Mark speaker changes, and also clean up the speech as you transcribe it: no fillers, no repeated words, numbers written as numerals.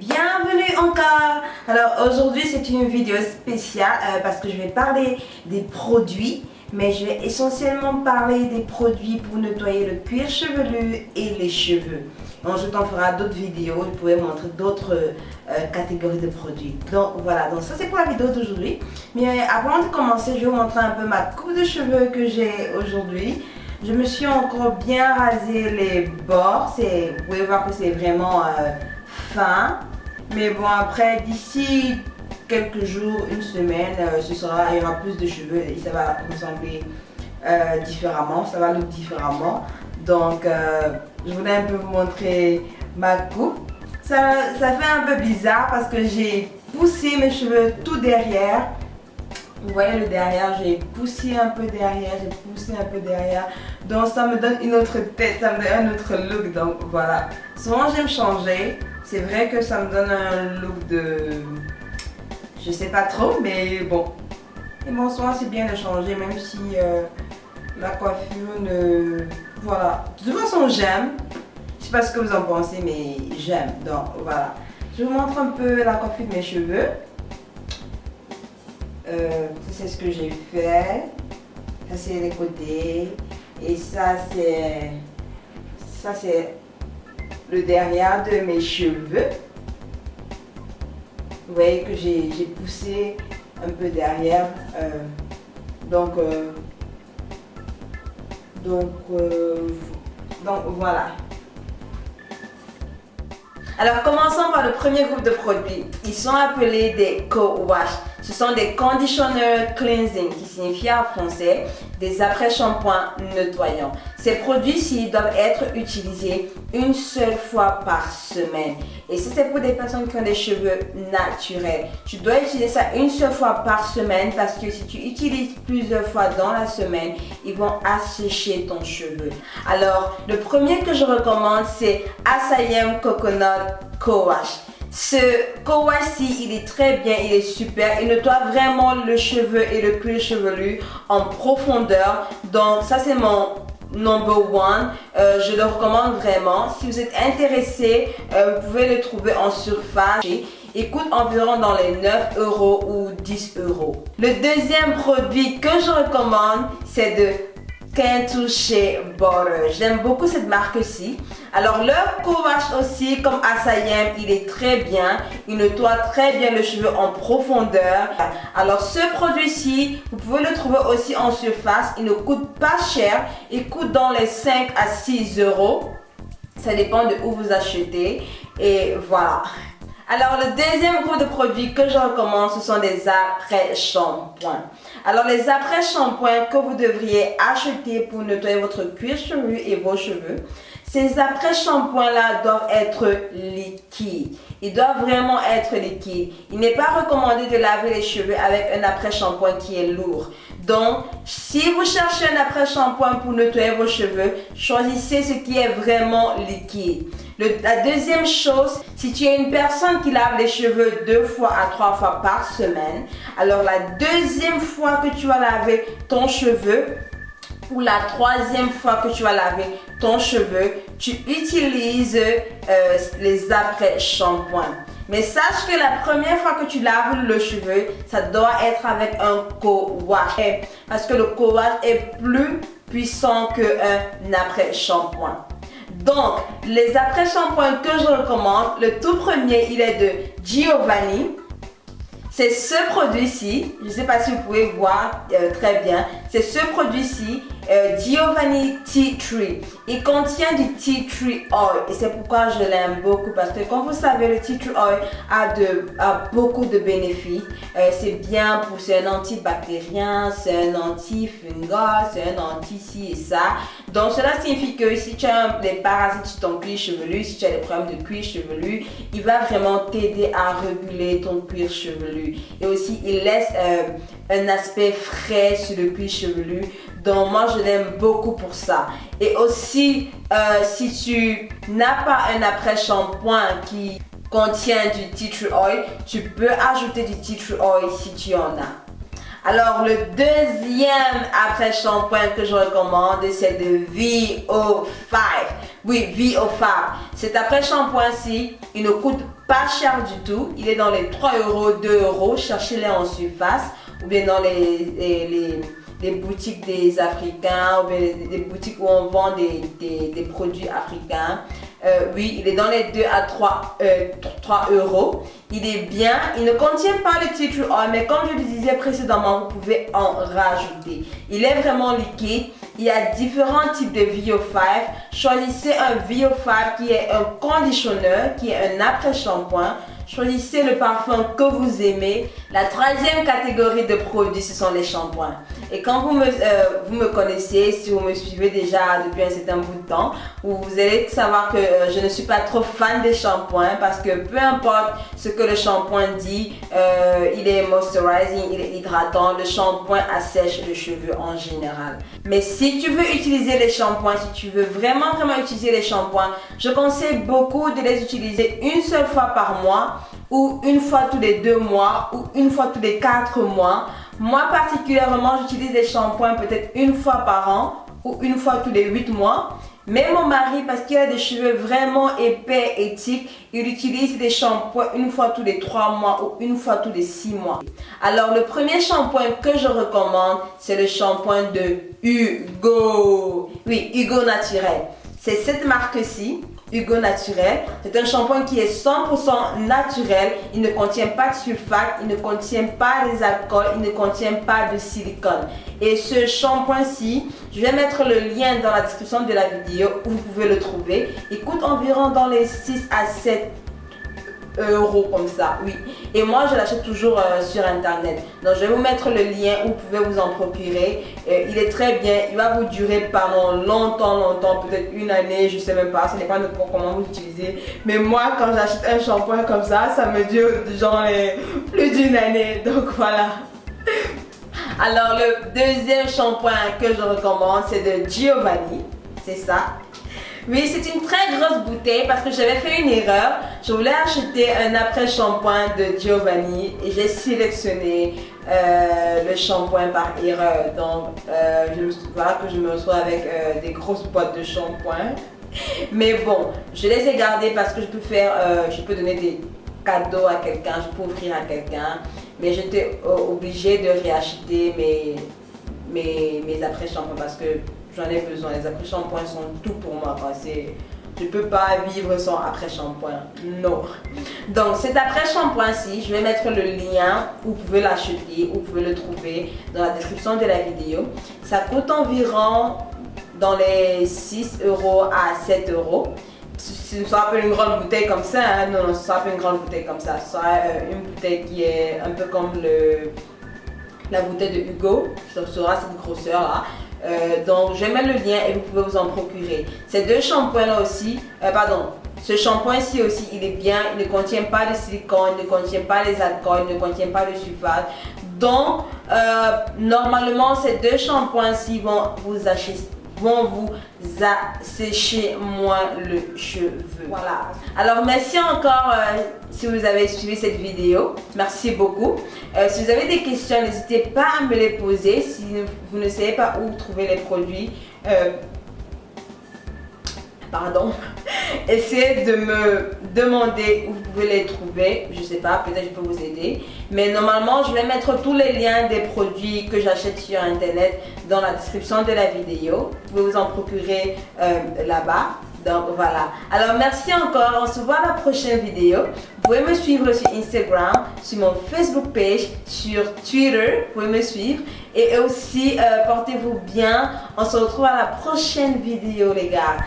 Speaker 1: bienvenue encore. Alors aujourd'hui c'est une vidéo spéciale parce que je vais parler des produits, mais je vais essentiellement parler des produits pour nettoyer le cuir chevelu et les cheveux. Ensuite on fera d'autres vidéos, je pourrais montrer d'autres catégories de produits. Donc voilà, donc ça c'est pour la vidéo d'aujourd'hui. Mais avant de commencer, je vais vous montrer un peu ma coupe de cheveux que j'ai aujourd'hui. Je me suis encore bien rasé les bords, vous pouvez voir que c'est vraiment fin. Mais bon, après d'ici quelques jours, une semaine, il y aura plus de cheveux et ça va ressembler différemment, ça va look différemment. Donc je voulais un peu vous montrer ma coupe. Ça fait un peu bizarre parce que j'ai poussé mes cheveux tout derrière. Vous voyez le derrière, j'ai poussé un peu derrière, donc ça me donne une autre tête, ça me donne un autre look, donc voilà. Souvent j'aime changer, c'est vrai que ça me donne un look de... je sais pas trop, mais bon. Et bon, souvent c'est bien de changer, même si la coiffure ne... Voilà. De toute façon j'aime, je sais pas ce que vous en pensez, mais j'aime, donc voilà. Je vous montre un peu la coiffure de mes cheveux. C'est ce que j'ai fait. Ça c'est les côtés et ça c'est le derrière de mes cheveux. Vous voyez que j'ai poussé un peu derrière, donc voilà. Alors commençons par le premier groupe de produits. Ils sont appelés des co-wash. Ce sont des conditioner cleansing qui signifie en français des après-shampoings nettoyants. Ces produits-ci doivent être utilisés une seule fois par semaine. Et ça c'est pour des personnes qui ont des cheveux naturels. Tu dois utiliser ça une seule fois par semaine parce que si tu utilises plusieurs fois dans la semaine, ils vont assécher ton cheveu. Alors le premier que je recommande c'est Asayem Coconut Co-Wash. Ce co-wash-ci, il est très bien, il est super, il nettoie vraiment le cheveu et le cuir chevelu en profondeur. Donc ça c'est mon number one, je le recommande vraiment. Si vous êtes intéressé, vous pouvez le trouver en surface. Il coûte environ dans les 9 € ou 10 €. Le deuxième produit que je recommande, c'est de Cantu Shea Butter. J'aime beaucoup cette marque-ci. Alors leur co-wash aussi, comme Asayem, il est très bien. Il nettoie très bien le cheveu en profondeur. Alors ce produit-ci, vous pouvez le trouver aussi en surface. Il ne coûte pas cher. Il coûte dans les 5 à 6 €. Ça dépend de où vous achetez. Et voilà. Alors le deuxième groupe de produits que je recommande, ce sont des après-shampoings. Alors les après-shampoings que vous devriez acheter pour nettoyer votre cuir chevelu et vos cheveux, ces après-shampoings là doivent être liquides. Ils doivent vraiment être liquides. Il n'est pas recommandé de laver les cheveux avec un après-shampoing qui est lourd. Donc, si vous cherchez un après-shampoing pour nettoyer vos cheveux, choisissez ce qui est vraiment liquide. La deuxième chose, si tu es une personne qui lave les cheveux 2 fois à 3 fois par semaine, alors la deuxième fois que tu vas laver ton cheveu, ou la troisième fois que tu vas laver ton cheveu, tu utilises les après-shampoings. Mais sache que la première fois que tu laves le cheveu, ça doit être avec un co-wash. Parce que le co-wash est plus puissant qu'un après-shampoing. Donc, les après-shampoings que je recommande, le tout premier, il est de Giovanni. C'est ce produit-ci, je ne sais pas si vous pouvez voir très bien, c'est ce produit-ci, Giovanni Tea Tree. Il contient du Tea Tree Oil et c'est pourquoi je l'aime beaucoup parce que comme vous savez, le Tea Tree Oil a beaucoup de bénéfices. C'est bien c'est un antibactérien, c'est un anti-fungal, c'est un anti-ci et ça. Donc cela signifie que si tu as des parasites sur ton cuir chevelu, si tu as des problèmes de cuir chevelu, il va vraiment t'aider à réguler ton cuir chevelu. Et aussi il laisse un aspect frais sur le cuir chevelu. Donc moi je l'aime beaucoup pour ça. Et aussi si tu n'as pas un après-shampoing qui contient du tea tree oil, tu peux ajouter du tea tree oil si tu en as. Alors le deuxième après-shampoing que je recommande, c'est de VO5. Oui, VioFab. Cet après-shampoing-ci, il ne coûte pas cher du tout. Il est dans les 3 euros, 2 euros. Cherchez-les en surface ou bien dans les boutiques des Africains ou bien des boutiques où on vend des produits africains. Oui, il est dans les 2 à 3 euros. Il est bien. Il ne contient pas le tea tree oil, mais comme je le disais précédemment, vous pouvez en rajouter. Il est vraiment liquide. Il y a différents types de VioFab. Choisissez un VioFab qui est un conditionneur, qui est un après-shampoing. Choisissez le parfum que vous aimez. La troisième catégorie de produits, ce sont les shampoings. Et quand vous me connaissez, si vous me suivez déjà depuis un certain bout de temps, vous allez savoir que je ne suis pas trop fan des shampoings parce que peu importe ce que le shampoing dit, il est moisturizing, il est hydratant, le shampoing assèche les cheveux en général. Mais si tu veux utiliser les shampoings, si tu veux vraiment utiliser les shampoings, je conseille beaucoup de les utiliser une seule fois par mois ou une fois tous les 2 mois ou une fois tous les 4 mois. Moi particulièrement, j'utilise des shampoings peut-être une fois par an ou une fois tous les 8 mois. Mais mon mari, parce qu'il a des cheveux vraiment épais et thick, il utilise des shampoings une fois tous les 3 mois ou une fois tous les 6 mois. Alors le premier shampoing que je recommande, c'est le shampoing de Hugo. Oui, Hugo Naturel. C'est cette marque-ci. Hugo Naturel. C'est un shampoing qui est 100% naturel. Il ne contient pas de sulfate, il ne contient pas des alcools, il ne contient pas de silicone. Et ce shampoing-ci, je vais mettre le lien dans la description de la vidéo où vous pouvez le trouver. Il coûte environ dans les 6 à 7 euros comme ça, oui. Et moi, je l'achète toujours sur internet. Donc, je vais vous mettre le lien où vous pouvez vous en procurer. Il est très bien. Il va vous durer pendant longtemps, peut-être une année, je sais même pas. Ce n'est pas notre comment vous l'utilisez. Mais moi, quand j'achète un shampoing comme ça me dure genre plus d'une année. Donc, voilà. Alors, le deuxième shampoing que je recommande, c'est de Giovanni. C'est ça. Oui, c'est une très grosse bouteille parce que j'avais fait une erreur. Je voulais acheter un après-shampoing de Giovanni et j'ai sélectionné le shampoing par erreur. Donc, voilà que je me retrouve avec des grosses boîtes de shampoing. Mais bon, je les ai gardées parce que je peux donner des cadeaux à quelqu'un, je peux offrir à quelqu'un. Mais j'étais obligée de réacheter mes après-shampoings parce que j'en ai besoin. Les après-shampoings sont tout pour moi. Je ne peux pas vivre sans après-shampoing. Non. Donc cet après-shampoing-ci, je vais mettre le lien où vous pouvez l'acheter, où vous pouvez le trouver dans la description de la vidéo. Ça coûte environ dans les 6 euros à 7 euros. Ce ne sera pas une grande bouteille comme ça. Hein. Non, ce ne sera pas une grande bouteille comme ça. Ce sera une bouteille qui est un peu comme la bouteille de Hugo. Ça sera cette grosseur là. Donc je vais mettre le lien et vous pouvez vous en procurer. Ces deux shampoings là aussi, ce shampoing ci aussi il est bien, il ne contient pas de silicone, il ne contient pas les alcools, il ne contient pas de sulfate. Donc normalement ces deux shampoings ci vont vous assécher moins le cheveu. Voilà. Alors merci encore si vous avez suivi cette vidéo. Merci beaucoup. Si vous avez des questions, n'hésitez pas à me les poser. Si vous ne savez pas où trouver les produits, essayez de me demander où vous pouvez les trouver. Je sais pas, peut-être je peux vous aider. Mais normalement, je vais mettre tous les liens des produits que j'achète sur internet dans la description de la vidéo. Vous pouvez vous en procurer là-bas. Donc voilà. Alors merci encore. On se voit à la prochaine vidéo. Vous pouvez me suivre sur Instagram, sur mon Facebook page, sur Twitter. Vous pouvez me suivre. Et aussi, portez-vous bien. On se retrouve à la prochaine vidéo les gars.